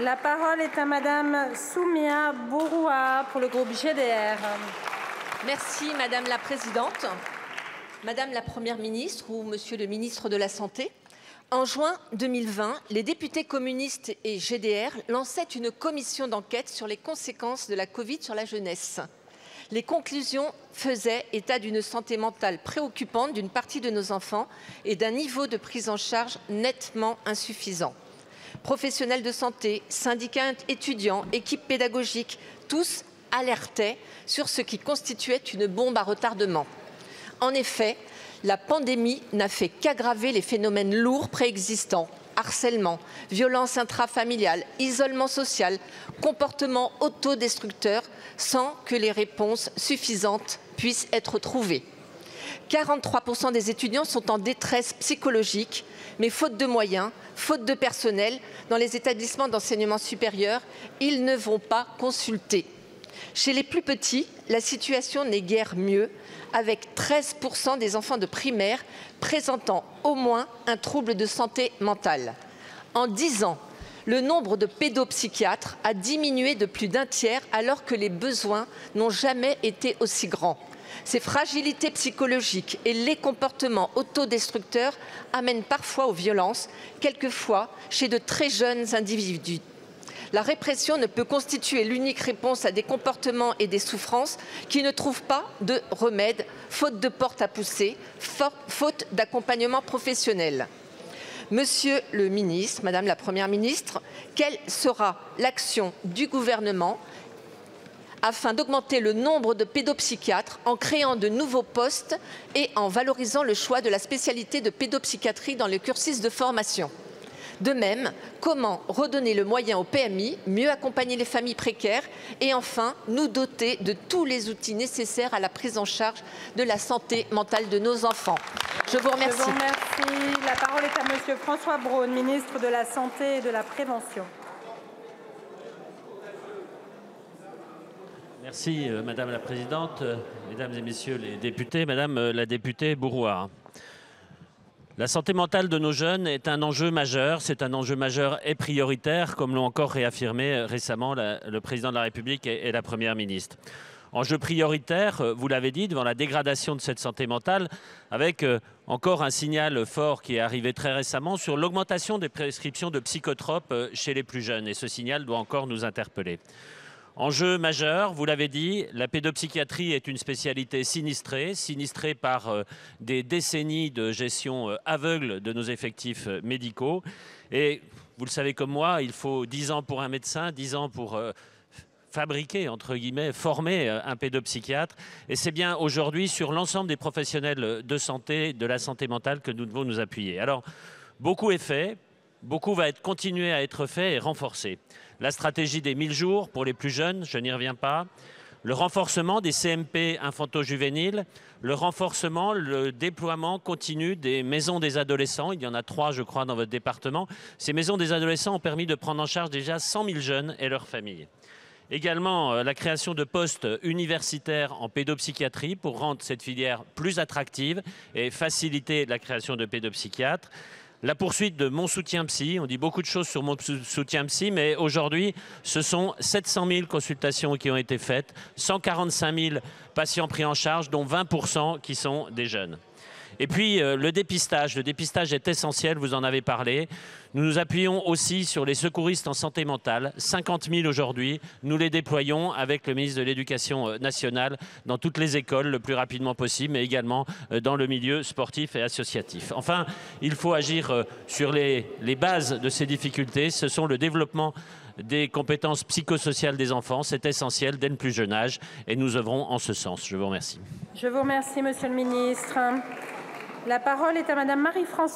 La parole est à Madame Soumia Bouroua pour le groupe GDR. Merci Madame la Présidente, Madame la Première ministre ou Monsieur le ministre de la Santé. En juin 2020, les députés communistes et GDR lançaient une commission d'enquête sur les conséquences de la Covid sur la jeunesse. Les conclusions faisaient état d'une santé mentale préoccupante d'une partie de nos enfants et d'un niveau de prise en charge nettement insuffisant. Professionnels de santé, syndicats étudiants, équipes pédagogiques, tous alertaient sur ce qui constituait une bombe à retardement. En effet, la pandémie n'a fait qu'aggraver les phénomènes lourds préexistants, harcèlement, violence intrafamiliale, isolement social, comportements autodestructeurs, sans que les réponses suffisantes puissent être trouvées. 43% des étudiants sont en détresse psychologique, mais faute de moyens, faute de personnel, dans les établissements d'enseignement supérieur, ils ne vont pas consulter. Chez les plus petits, la situation n'est guère mieux, avec 13% des enfants de primaire présentant au moins un trouble de santé mentale. En 10 ans, le nombre de pédopsychiatres a diminué de plus d'un tiers alors que les besoins n'ont jamais été aussi grands. Ces fragilités psychologiques et les comportements autodestructeurs amènent parfois aux violences, quelquefois chez de très jeunes individus. La répression ne peut constituer l'unique réponse à des comportements et des souffrances qui ne trouvent pas de remède, faute de porte à pousser, faute d'accompagnement professionnel. Monsieur le ministre, Madame la Première ministre, quelle sera l'action du gouvernement afin d'augmenter le nombre de pédopsychiatres en créant de nouveaux postes et en valorisant le choix de la spécialité de pédopsychiatrie dans le cursus de formation? De même, comment redonner le moyen au PMI, mieux accompagner les familles précaires et enfin nous doter de tous les outils nécessaires à la prise en charge de la santé mentale de nos enfants? Je vous remercie. Je vous remercie. La parole est à Monsieur François Braun, ministre de la Santé et de la Prévention. Merci Madame la Présidente, Mesdames et Messieurs les députés, Madame la députée Bouroua. La santé mentale de nos jeunes est un enjeu majeur, c'est un enjeu majeur et prioritaire, comme l'ont encore réaffirmé récemment le Président de la République et la Première ministre. Enjeu prioritaire, vous l'avez dit, devant la dégradation de cette santé mentale, avec encore un signal fort qui est arrivé très récemment sur l'augmentation des prescriptions de psychotropes chez les plus jeunes. Et ce signal doit encore nous interpeller. Enjeu majeur, vous l'avez dit, la pédopsychiatrie est une spécialité sinistrée par des décennies de gestion aveugle de nos effectifs médicaux. Et vous le savez comme moi, il faut 10 ans pour un médecin, 10 ans pour fabriquer, entre guillemets, former un pédopsychiatre. Et c'est bien aujourd'hui sur l'ensemble des professionnels de santé, de la santé mentale que nous devons nous appuyer. Alors, beaucoup est fait, beaucoup va continuer à être fait et renforcé. La stratégie des 1000 jours pour les plus jeunes, je n'y reviens pas. Le renforcement des CMP infanto-juvéniles, le renforcement, le déploiement continu des maisons des adolescents. Il y en a 3, je crois, dans votre département. Ces maisons des adolescents ont permis de prendre en charge déjà 100 000 jeunes et leurs familles. Également, la création de postes universitaires en pédopsychiatrie pour rendre cette filière plus attractive et faciliter la création de pédopsychiatres. La poursuite de Mon Soutien Psy, on dit beaucoup de choses sur Mon Soutien Psy, mais aujourd'hui, ce sont 700 000 consultations qui ont été faites, 145 000 patients pris en charge, dont 20% qui sont des jeunes. Et puis le dépistage est essentiel, vous en avez parlé. Nous nous appuyons aussi sur les secouristes en santé mentale, 50 000 aujourd'hui. Nous les déployons avec le ministre de l'Éducation nationale dans toutes les écoles le plus rapidement possible, mais également dans le milieu sportif et associatif. Enfin, il faut agir sur les bases de ces difficultés. Ce sont le développement des compétences psychosociales des enfants. C'est essentiel dès le plus jeune âge et nous œuvrons en ce sens. Je vous remercie. Je vous remercie, Monsieur le ministre. La parole est à Madame Marie-France